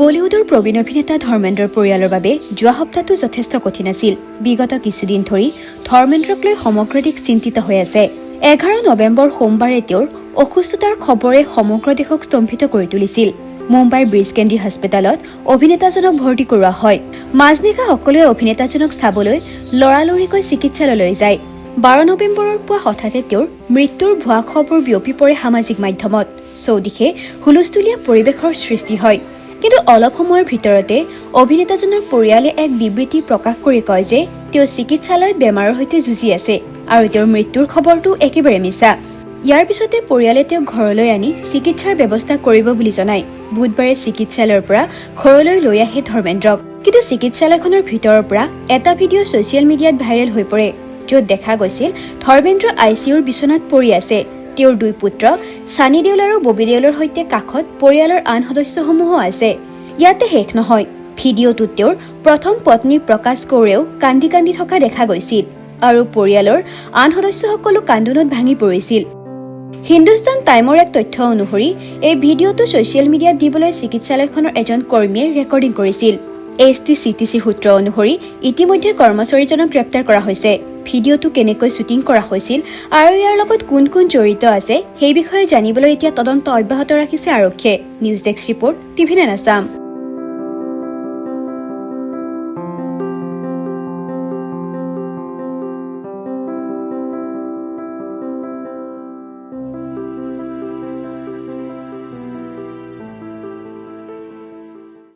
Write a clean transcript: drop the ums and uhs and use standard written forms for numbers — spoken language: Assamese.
বলিউডৰ প্ৰবীণ অভিনেতা ধৰ্মেন্দ্ৰৰ পৰিয়ালৰ বাবে যোৱা সপ্তাহটো যথেষ্ট কঠিন আছিল। বিগত কিছুদিন ধৰি ধৰ্মেন্দ্ৰক লৈ সমগ্ৰ দেশ চিন্তিত হৈ আছে। 11 নৱেম্বৰ সোমবাৰে তেওঁৰ অসুস্থতাৰ খবৰে সমগ্ৰ দেশক স্তম্ভিত কৰি তুলিছিল। মুম্বাইৰ ব্ৰিজ কেন্দ্ৰীয় হাস্পতালত অভিনেতাজনক ভৰ্তি কৰোৱা হয়। মাজনিশা সকলোৱে অভিনেতাজনক চাবলৈ লৰালৰিকৈ চিকিৎসালয়লৈ যায়। 12 নৱেম্বৰৰ পুৱা হঠাতে তেওঁৰ মৃত্যুৰ ভুৱা খবৰ বিয়পি পৰে সামাজিক মাধ্যমত। চৌদিশে হুলস্থুলীয়া পৰিৱেশৰ সৃষ্টি হয়। কিন্তু অলপ সময়ৰ ভিতৰতে অভিনেতাজনৰ পৰিয়ালে এক বিবৃতি প্ৰকাশ কৰি কয় যে তেওঁ চিকিৎসালয়ত বেমাৰৰ সৈতে যুঁজি আছে আৰু তেওঁৰ মৃত্যুৰ খবৰটো একেবাৰে মিছা। ইয়াৰ পিছতে পৰিয়ালে তেওঁক ঘৰলৈ আনি চিকিৎসাৰ ব্যৱস্থা কৰিব বুলি জনায়। বুধবাৰে চিকিৎসালয়ৰ পৰা ঘৰলৈ লৈ আহে ধৰ্মেন্দ্ৰক। কিন্তু চিকিৎসালয়খনৰ ভিতৰৰ পৰা এটা ভিডিঅ' ছ'চিয়েল মিডিয়াত ভাইৰেল হৈ পৰে, য'ত দেখা গৈছিল ধৰ্মেন্দ্ৰ ICUৰ বিচনাত পৰি আছে। তেওঁৰ দুই পুত্ৰ ছানী দেওল আৰু ববি দেওলৰ সৈতে কাষত পৰিয়ালৰ আন সদস্যসমূহো আছে। ইয়াতে শেষ নহয়, ভিডিঅ'টোত তেওঁৰ প্ৰথম পত্নী প্ৰকাশ কৌৰেও কান্দি কান্দি থকা দেখা গৈছিল আৰু পৰিয়ালৰ আন সদস্যসকলো কান্দোনত ভাঙি পৰিছিল। হিন্দুস্তান টাইমৰ এক তথ্য অনুসৰি এই ভিডিঅ'টো ছ'চিয়েল মিডিয়াত দিবলৈ চিকিৎসালয়খনৰ এজন কৰ্মীয়ে ৰেকৰ্ডিং কৰিছিল। STCTC সূত্ৰ অনুসৰি ইতিমধ্যে কৰ্মচাৰীজনক গ্ৰেপ্তাৰ কৰা হৈছে। ভিডিঅ'টো কেনেকৈ শ্বুটিং কৰা হৈছিল আৰু ইয়াৰ লগত কোন কোন জড়িত আছে সেই বিষয়ে জানিবলৈ এতিয়া তদন্ত অব্যাহত ৰাখিছে আৰক্ষীয়ে। News desk report, TV9 Assam.